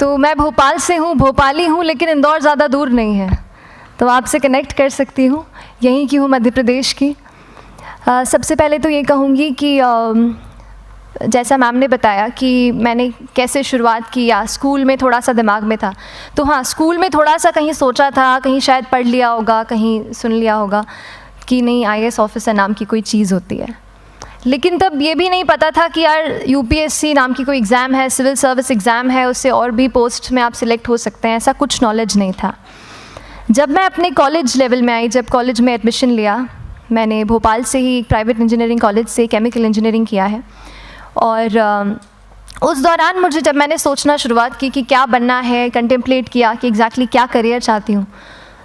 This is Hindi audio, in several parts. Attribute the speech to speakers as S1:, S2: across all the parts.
S1: तो मैं भोपाल से हूँ, भोपाली हूँ, लेकिन इंदौर ज़्यादा दूर नहीं है, तो आपसे कनेक्ट कर सकती हूँ। यहीं की हूँ, मध्य प्रदेश की। सबसे पहले तो ये कहूँगी कि जैसा मैम ने बताया कि मैंने कैसे शुरुआत की, या स्कूल में थोड़ा सा दिमाग में था, तो हाँ, स्कूल में थोड़ा सा कहीं सोचा था, कहीं शायद पढ़ लिया होगा, कहीं सुन लिया होगा कि नहीं IAS ऑफिसर नाम की कोई चीज़ होती है। लेकिन तब ये भी नहीं पता था कि यार UPSC नाम की कोई एग्ज़ाम है, सिविल सर्विस एग्ज़ाम है, उससे और भी पोस्ट में आप सिलेक्ट हो सकते हैं, ऐसा कुछ नॉलेज नहीं था। जब मैं अपने कॉलेज लेवल में आई, जब कॉलेज में एडमिशन लिया, मैंने भोपाल से ही प्राइवेट इंजीनियरिंग कॉलेज से केमिकल इंजीनियरिंग किया है, और उस दौरान मुझे जब मैंने सोचना शुरुआत की कि क्या बनना है, कंटेम्पलेट किया कि एग्जैक्टली क्या करियर चाहती हूँ,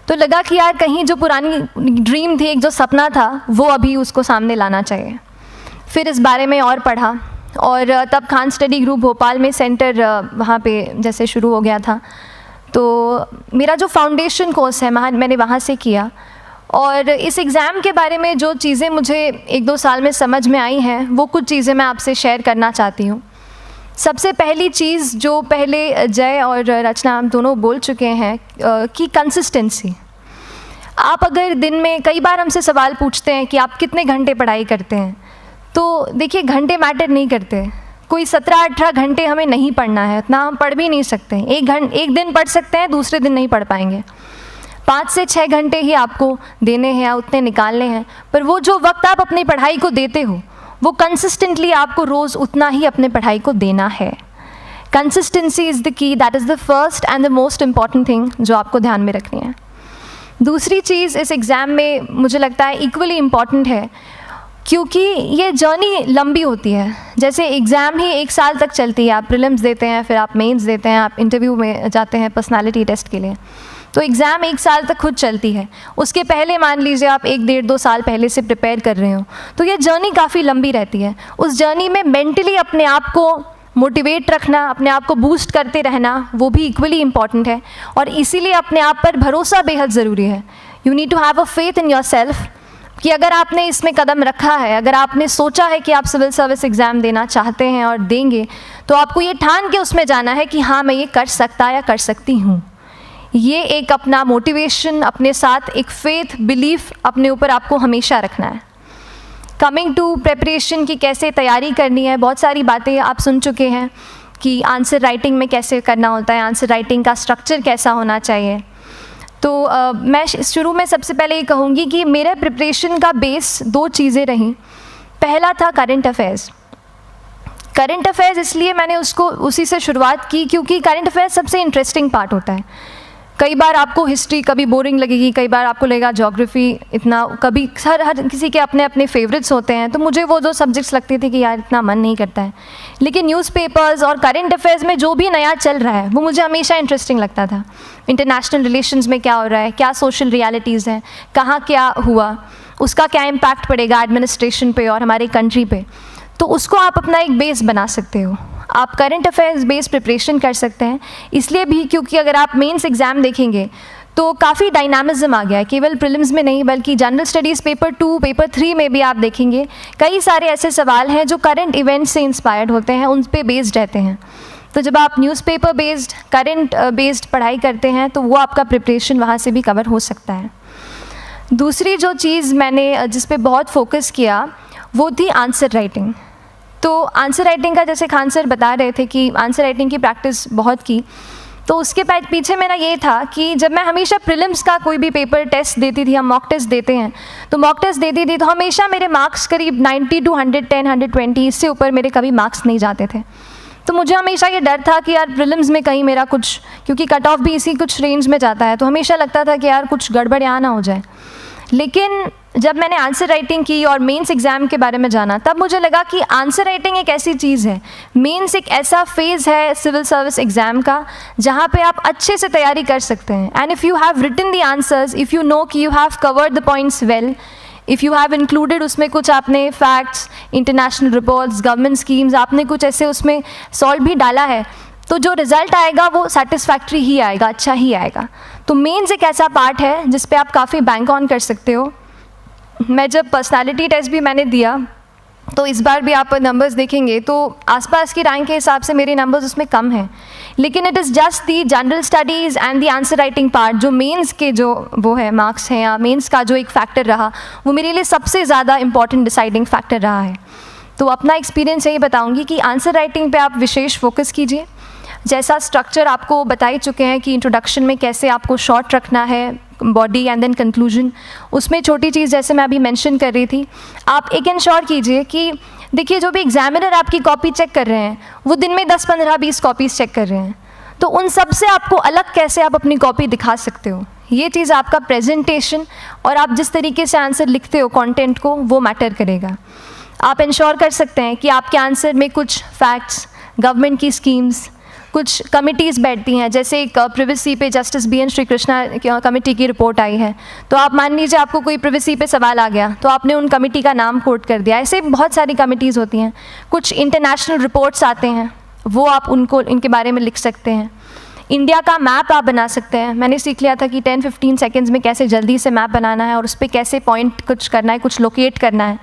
S1: तो लगा कि यार कहीं जो पुरानी ड्रीम थी, एक जो सपना था, वो अभी उसको सामने लाना चाहिए। फिर इस बारे में और पढ़ा, और तब खान स्टडी ग्रुप भोपाल में सेंटर वहाँ पे जैसे शुरू हो गया था, तो मेरा जो फाउंडेशन कोर्स है मैंने वहाँ से किया। और इस एग्ज़ाम के बारे में जो चीज़ें मुझे 1-2 साल में समझ में आई हैं, वो कुछ चीज़ें मैं आपसे शेयर करना चाहती हूँ। सबसे पहली चीज़ जो पहले जय और रचना हम दोनों बोल चुके हैं कि कंसिस्टेंसी। आप अगर दिन में, कई बार हमसे सवाल पूछते हैं कि आप कितने घंटे पढ़ाई करते हैं, तो देखिए घंटे मैटर नहीं करते। कोई 17-18 घंटे हमें नहीं पढ़ना है, उतना हम पढ़ भी नहीं सकते। एक दिन पढ़ सकते हैं, दूसरे दिन नहीं पढ़ पाएंगे। 5 से 6 घंटे ही आपको देने हैं, उतने निकालने हैं। पर वो जो वक्त आप अपनी पढ़ाई को देते हो, वो कंसिस्टेंटली आपको रोज़ उतना ही अपने पढ़ाई को देना है। Consistency is the key, that is the first and the most important thing जो आपको ध्यान में रखनी है। दूसरी चीज़ इस एग्ज़ाम में मुझे लगता है इक्वली इम्पॉर्टेंट है, क्योंकि ये जर्नी लंबी होती है। जैसे एग्ज़ाम ही 1 साल तक चलती है, आप प्रीलिम्स देते हैं, फिर आप मेंस देते हैं, आप इंटरव्यू में जाते हैं पर्सनालिटी टेस्ट के लिए, तो एग्ज़ाम 1 साल तक खुद चलती है। उसके पहले मान लीजिए आप 1-1.5-2 साल पहले से प्रिपेयर कर रहे हो, तो ये जर्नी काफ़ी लंबी रहती है। उस जर्नी में मेंटली अपने आप को मोटिवेट रखना, अपने आप को बूस्ट करते रहना, वो भी इक्वली इम्पॉर्टेंट है। और इसीलिए अपने आप पर भरोसा बेहद ज़रूरी है। You need to have a faith in your self कि अगर आपने इसमें कदम रखा है, अगर आपने सोचा है कि आप सिविल सर्विस एग्ज़ाम देना चाहते हैं और देंगे, तो आपको ये ठान के उसमें जाना है कि हाँ, मैं ये कर सकता या कर सकती हूँ। ये एक अपना मोटिवेशन, अपने साथ एक फेथ, बिलीफ अपने ऊपर आपको हमेशा रखना है। कमिंग टू प्रेपरेशन की कैसे तैयारी करनी है, बहुत सारी बातें आप सुन चुके हैं कि आंसर राइटिंग में कैसे करना होता है, आंसर राइटिंग का स्ट्रक्चर कैसा होना चाहिए। तो मैं शुरू में सबसे पहले ये कहूँगी कि मेरे प्रिपरेशन का बेस 2 चीज़ें रहीं। पहला था करंट अफेयर्स। करंट अफेयर्स इसलिए मैंने उसको उसी से शुरुआत की क्योंकि करंट अफेयर्स सबसे इंटरेस्टिंग पार्ट होता है। कई बार आपको हिस्ट्री कभी बोरिंग लगेगी, कई बार आपको लगेगा ज्योग्राफी इतना, कभी हर किसी के अपने अपने फेवरेट्स होते हैं। तो मुझे वो 2 सब्जेक्ट्स लगते थे कि यार इतना मन नहीं करता है, लेकिन न्यूज़पेपर्स और करंट अफेयर्स में जो भी नया चल रहा है वो मुझे हमेशा इंटरेस्टिंग लगता था। इंटरनेशनल रिलेशंस में क्या हो रहा है, क्या सोशल रियलिटीज़ हैं, कहाँ क्या हुआ, उसका क्या इम्पैक्ट पड़ेगा एडमिनिस्ट्रेशन पे और हमारी कंट्री पे, तो उसको आप अपना एक बेस बना सकते हो। आप करंट अफेयर्स बेस्ड प्रिपरेशन कर सकते हैं, इसलिए भी क्योंकि अगर आप मेंस एग्ज़ाम देखेंगे तो काफ़ी डायनामिज्म आ गया है, केवल प्रीलिम्स में नहीं बल्कि जनरल स्टडीज़ पेपर 2, पेपर 3 में भी आप देखेंगे कई सारे ऐसे सवाल हैं जो करंट इवेंट्स से इंस्पायर्ड होते हैं, उन पे बेस्ड रहते हैं। तो जब आप न्यूज़पेपर बेस्ड, करंट बेस्ड पढ़ाई करते हैं तो वो आपका प्रिपरेशन वहाँ से भी कवर हो सकता है। दूसरी जो चीज़ मैंने जिस पे बहुत फोकस किया वो थी आंसर राइटिंग। तो आंसर राइटिंग का जैसे खान सर बता रहे थे कि आंसर राइटिंग की प्रैक्टिस बहुत की, तो उसके पीछे मेरा ये था कि जब मैं हमेशा प्रीलिम्स का कोई भी पेपर टेस्ट देती थी, हम मॉक टेस्ट देते हैं, तो मॉक टेस्ट देती थी तो हमेशा मेरे मार्क्स करीब 90 to 110, 120, इससे ऊपर मेरे कभी मार्क्स नहीं जाते थे। तो मुझे हमेशा ये डर था कि यार प्रीलिम्स में कहीं मेरा कुछ, क्योंकि कट ऑफ भी इसी कुछ रेंज में जाता है, तो हमेशा लगता था कि यार कुछ गड़बड़ यहाँ ना हो जाए। लेकिन जब मैंने आंसर राइटिंग की और मेंस एग्ज़ाम के बारे में जाना, तब मुझे लगा कि आंसर राइटिंग एक ऐसी चीज़ है, मेंस एक ऐसा फेज़ है सिविल सर्विस एग्ज़ाम का जहाँ पे आप अच्छे से तैयारी कर सकते हैं। And if you have written the answers, if you know कि you have covered the points well, if you have included उसमें कुछ आपने facts, international reports, government schemes, आपने कुछ ऐसे उसमें सॉल्व भी डाला है, तो जो रिज़ल्ट आएगा वो सेटिस्फैक्ट्री ही आएगा, अच्छा ही आएगा। तो मेंस एक ऐसा पार्ट है जिस पे आप काफ़ी बैंक ऑन कर सकते हो। मैं जब पर्सनालिटी टेस्ट भी मैंने दिया तो इस बार भी आप नंबर्स देखेंगे तो आसपास की रैंक के हिसाब से मेरे नंबर्स उसमें कम हैं, लेकिन it is just the general studies and the answer writing part, जो मेंस के जो वो है मार्क्स हैं या मेंस का जो एक फैक्टर रहा, वो मेरे लिए सबसे ज़्यादा इंपॉर्टेंट डिसाइडिंग फैक्टर रहा है। तो अपना एक्सपीरियंस यही बताऊंगी कि आंसर राइटिंग पे आप विशेष फोकस कीजिए। जैसा स्ट्रक्चर आपको बता ही चुके हैं कि इंट्रोडक्शन में कैसे आपको शॉर्ट रखना है, बॉडी एंड देन कंक्लूजन, उसमें छोटी चीज़ जैसे मैं अभी मेंशन कर रही थी, आप एक इंश्योर कीजिए कि देखिए जो भी एग्जामिनर आपकी कॉपी चेक कर रहे हैं वो दिन में 10, 15, 20 कॉपीज़ चेक कर रहे हैं, तो उन सब से आपको अलग कैसे आप अपनी कॉपी दिखा सकते हो, ये चीज़ आपका प्रेजेंटेशन और आप जिस तरीके से आंसर लिखते हो कंटेंट को, वो मैटर करेगा। आप इंश्योर कर सकते हैं कि आपके आंसर में कुछ फैक्ट्स, गवर्नमेंट की स्कीम्स, कुछ कमिटीज़ बैठती हैं, जैसे एक प्रिवेसी पे justice BN Shri Krishna committee की रिपोर्ट आई है, तो आप मान लीजिए आपको कोई प्रिवेसी पे सवाल आ गया तो आपने उन कमेटी का नाम कोट कर दिया। ऐसे बहुत सारी कमिटीज़ होती हैं। कुछ इंटरनेशनल रिपोर्ट्स आते हैं, वो आप इनके बारे में लिख सकते हैं। इंडिया का मैप आप बना सकते हैं। मैंने सीख लिया था कि 10-15 सेकेंड्स में कैसे जल्दी से मैप बनाना है और उस पर कैसे पॉइंट कुछ करना है, कुछ लोकेट करना है।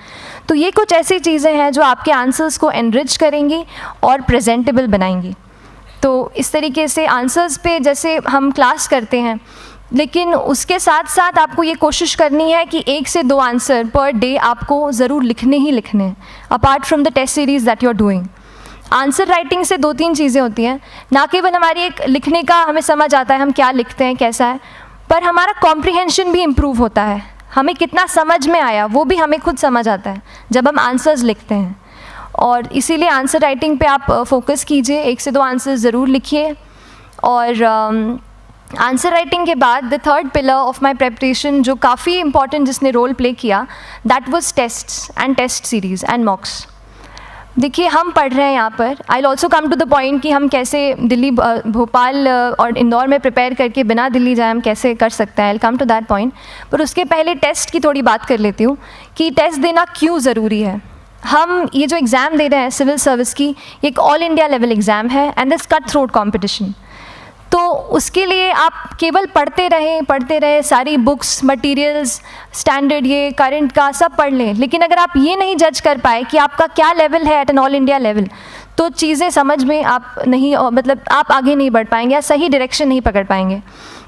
S1: तो ये कुछ ऐसी चीज़ें हैं जो आपके आंसर्स को एनरिच करेंगी और प्रेजेंटेबल बनाएंगी। तो इस तरीके से आंसर्स पे जैसे हम क्लास करते हैं, लेकिन उसके साथ साथ आपको ये कोशिश करनी है कि 1 से 2 आंसर पर डे आपको ज़रूर लिखने ही लिखने हैं, apart from the test series that you are doing. Answer writing से 2-3 चीज़ें होती हैं, ना केवल हमारी एक लिखने का हमें समझ आता है हम क्या लिखते हैं कैसा है, पर हमारा कॉम्प्रिहेंशन भी इम्प्रूव होता है। हमें कितना समझ में आया वो भी हमें खुद समझ आता है जब हम आंसर्स लिखते हैं। और इसीलिए आंसर राइटिंग पे आप फोकस कीजिए, 1 से 2 आंसर ज़रूर लिखिए। और आंसर राइटिंग के बाद the third pillar of my preparation जो काफ़ी इंपॉर्टेंट जिसने रोल प्ले किया, that was tests and test series and mocks. देखिए हम पढ़ रहे हैं यहाँ पर, I will also come to the point कि हम कैसे दिल्ली, भोपाल और इंदौर में प्रिपेयर करके बिना दिल्ली जाए हम कैसे कर सकते हैं, I will come to that point. पर उसके पहले टेस्ट की थोड़ी बात कर लेती हूँ कि टेस्ट देना क्यों ज़रूरी है। हम ये जो एग्ज़ाम दे रहे हैं सिविल सर्विस की, ये एक ऑल इंडिया लेवल एग्ज़ाम है and this cut throat competition. तो उसके लिए आप केवल पढ़ते रहें, सारी बुक्स, मटेरियल्स, स्टैंडर्ड ये करंट का सब पढ़ लें, लेकिन अगर आप ये नहीं जज कर पाए कि आपका क्या लेवल है at an all India level, तो चीज़ें समझ में आप नहीं, मतलब आप आगे नहीं बढ़ पाएंगे या सही डायरेक्शन नहीं पकड़ पाएंगे।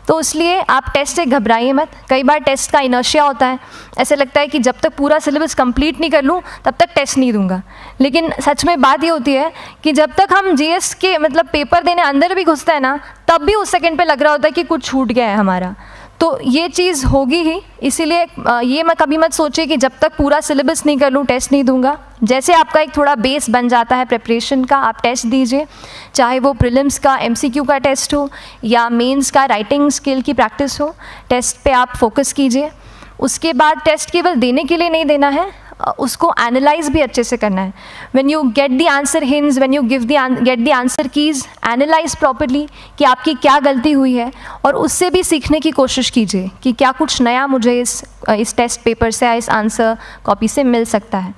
S1: तो इसलिए आप टेस्ट से घबराइए मत। कई बार टेस्ट का इनर्शिया होता है, ऐसे लगता है कि जब तक पूरा सिलेबस कंप्लीट नहीं कर लूँ तब तक टेस्ट नहीं दूंगा, लेकिन सच में बात ये होती है कि जब तक हम GS के मतलब पेपर देने अंदर भी घुसते हैं ना, तब भी उस सेकंड पे लग रहा होता है कि कुछ छूट गया है हमारा। तो ये चीज़ होगी ही, इसीलिए ये मैं कभी मत सोचिए कि जब तक पूरा सिलेबस नहीं कर लूँ टेस्ट नहीं दूंगा। जैसे आपका एक थोड़ा बेस बन जाता है प्रिपरेशन का, आप टेस्ट दीजिए, चाहे वो प्रीलिम्स का MCQ का टेस्ट हो या मेंस का राइटिंग स्किल की प्रैक्टिस हो, टेस्ट पे आप फोकस कीजिए। उसके बाद टेस्ट केवल देने के लिए नहीं देना है, उसको एनालाइज भी अच्छे से करना है। When you get the answer hints, when you get the answer keys, analyse properly कि आपकी क्या गलती हुई है और उससे भी सीखने की कोशिश कीजिए कि क्या कुछ नया मुझे इस टेस्ट पेपर से या इस आंसर कॉपी से मिल सकता है।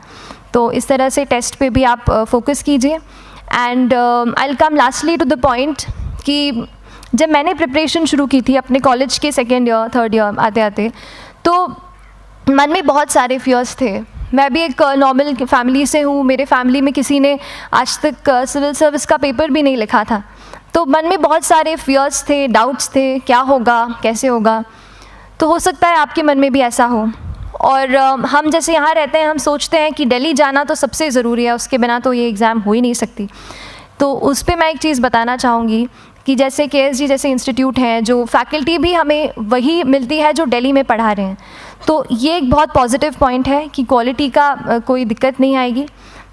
S1: तो इस तरह से टेस्ट पे भी आप फोकस कीजिए। And I will come lastly to the point कि जब मैंने प्रिपरेशन शुरू की थी अपने कॉलेज के 2nd ईयर 3rd ईयर आते आते, तो मन में बहुत सारे फियर्स थे। मैं भी एक नॉर्मल फैमिली से हूँ, मेरे फैमिली में किसी ने आज तक सिविल सर्विस का पेपर भी नहीं लिखा था, तो मन में बहुत सारे फियर्स थे, डाउट्स थे, क्या होगा, कैसे होगा। तो हो सकता है आपके मन में भी ऐसा हो। और हम जैसे यहाँ रहते हैं, हम सोचते हैं कि दिल्ली जाना तो सबसे ज़रूरी है, उसके बिना तो ये एग्ज़ाम हो ही नहीं सकती। तो उस पर मैं एक चीज़ बताना चाहूँगी कि जैसे KSG जैसे इंस्टीट्यूट हैं, जो फैकल्टी भी हमें वही मिलती है जो दिल्ली में पढ़ा रहे हैं, तो ये एक बहुत पॉजिटिव पॉइंट है कि क्वालिटी का कोई दिक्कत नहीं आएगी।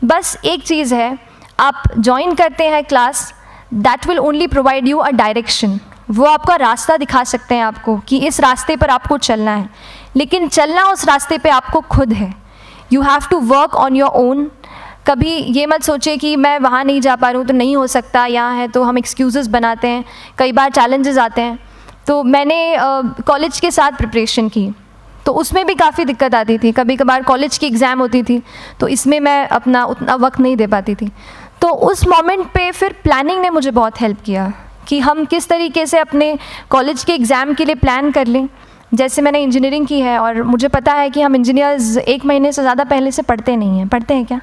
S1: बस एक चीज़ है, आप ज्वाइन करते हैं class, that will only provide you a direction. वो आपका रास्ता दिखा सकते हैं आपको कि इस रास्ते पर आपको चलना है, लेकिन चलना उस रास्ते पे आपको खुद है। You have to work on your own. कभी ये मत सोचिए कि मैं वहाँ नहीं जा पा रहा हूँ तो नहीं हो सकता, यहाँ है, तो हम एक्सक्यूज़ेस बनाते हैं, कई बार चैलेंजेस आते हैं। तो मैंने कॉलेज के साथ प्रिपरेशन की, तो उसमें भी काफ़ी दिक्कत आती थी। कभी कभार कॉलेज की एग्ज़ाम होती थी तो इसमें मैं अपना उतना वक्त नहीं दे पाती थी। तो उस मोमेंट पे फिर प्लानिंग ने मुझे बहुत हेल्प किया कि हम किस तरीके से अपने कॉलेज के एग्ज़ाम के लिए प्लान कर लें। जैसे मैंने इंजीनियरिंग की है और मुझे पता है कि हम इंजीनियर्स 1 महीने से ज़्यादा पहले से पढ़ते नहीं हैं। पढ़ते हैं क्या?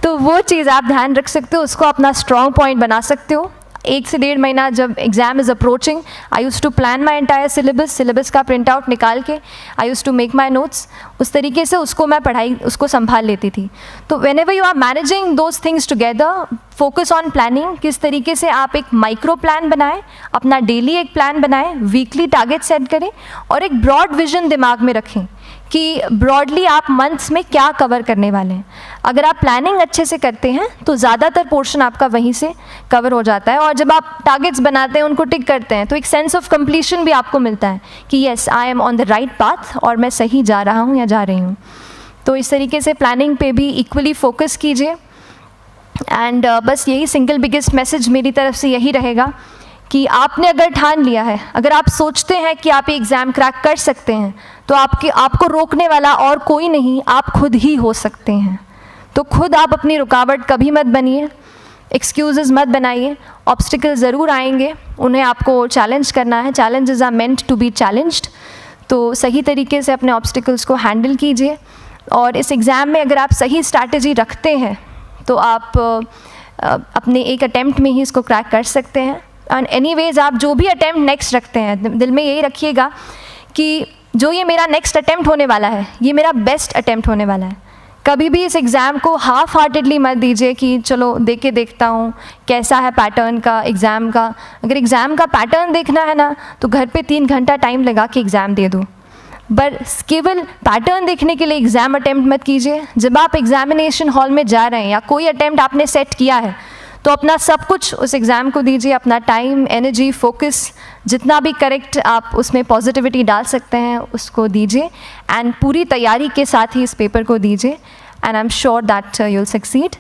S1: तो वो चीज़ आप ध्यान रख सकते हो, उसको अपना स्ट्रॉन्ग पॉइंट बना सकते हो। 1 से 1.5 महीना जब exam is approaching, I use to plan my entire syllabus का प्रिंट आउट निकाल के I use to make my notes, उस तरीके से उसको मैं उसको संभाल लेती थी। तो whenever you are managing those things together, focus on planning, किस तरीके से आप एक माइक्रो प्लान बनाएं, अपना डेली एक प्लान बनाएं, वीकली टारगेट सेट करें और एक ब्रॉड विजन दिमाग में रखें कि ब्रॉडली आप मंथ्स में क्या कवर करने वाले हैं। अगर आप प्लानिंग अच्छे से करते हैं तो ज़्यादातर पोर्शन आपका वहीं से कवर हो जाता है, और जब आप टारगेट्स बनाते हैं, उनको टिक करते हैं, तो एक सेंस ऑफ कंप्लीशन भी आपको मिलता है कि yes I am on the right path और मैं सही जा रहा हूँ या जा रही हूँ। तो इस तरीके से प्लानिंग पे भी इक्वली फोकस कीजिए। एंड बस यही सिंगल बिगेस्ट मैसेज मेरी तरफ से यही रहेगा कि आपने अगर ठान लिया है, अगर आप सोचते हैं कि आप ये एग्ज़ाम क्रैक कर सकते हैं, तो आपको रोकने वाला और कोई नहीं, आप खुद ही हो सकते हैं। तो खुद आप अपनी रुकावट कभी मत बनिए, एक्सक्यूज़ेस मत बनाइए। ऑब्स्टिकल ज़रूर आएंगे, उन्हें आपको चैलेंज करना है। Challenges are meant to be challenged. तो सही तरीके से अपने ऑब्स्टिकल्स को हैंडल कीजिए, और इस एग्ज़ाम में अगर आप सही स्ट्रैटेजी रखते हैं तो आप अपने एक अटैम्प्ट में ही इसको क्रैक कर सकते हैं। एंड एनीवेज आप जो भी अटैम्प्ट नेक्स्ट रखते हैं, दिल में यही रखिएगा कि जो ये मेरा नेक्स्ट अटैम्प्ट होने वाला है, ये मेरा बेस्ट अटैम्प्ट होने वाला है। कभी भी इस एग्ज़ाम को हाफ हार्टेडली मत दीजिए कि चलो दे के देखता हूँ कैसा है पैटर्न का एग्ज़ाम का। अगर एग्ज़ाम का पैटर्न देखना है ना, तो घर पे 3 घंटा टाइम लगा के एग्ज़ाम दे दो, बस केवल पैटर्न देखने के लिए एग्ज़ाम अटैम्प्ट मत कीजिए। जब आप एग्जामिनेशन हॉल में जा रहे हैं या कोई अटैम्प्ट आपने सेट किया है, तो अपना सब कुछ उस एग्ज़ाम को दीजिए, अपना टाइम, एनर्जी, फोकस, जितना भी करेक्ट आप उसमें पॉजिटिविटी डाल सकते हैं उसको दीजिए, एंड पूरी तैयारी के साथ ही इस पेपर को दीजिए, and I am sure that you will succeed.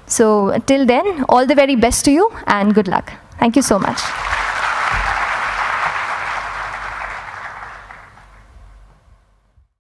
S1: So till then, all the very best to you and good luck. Thank you so much.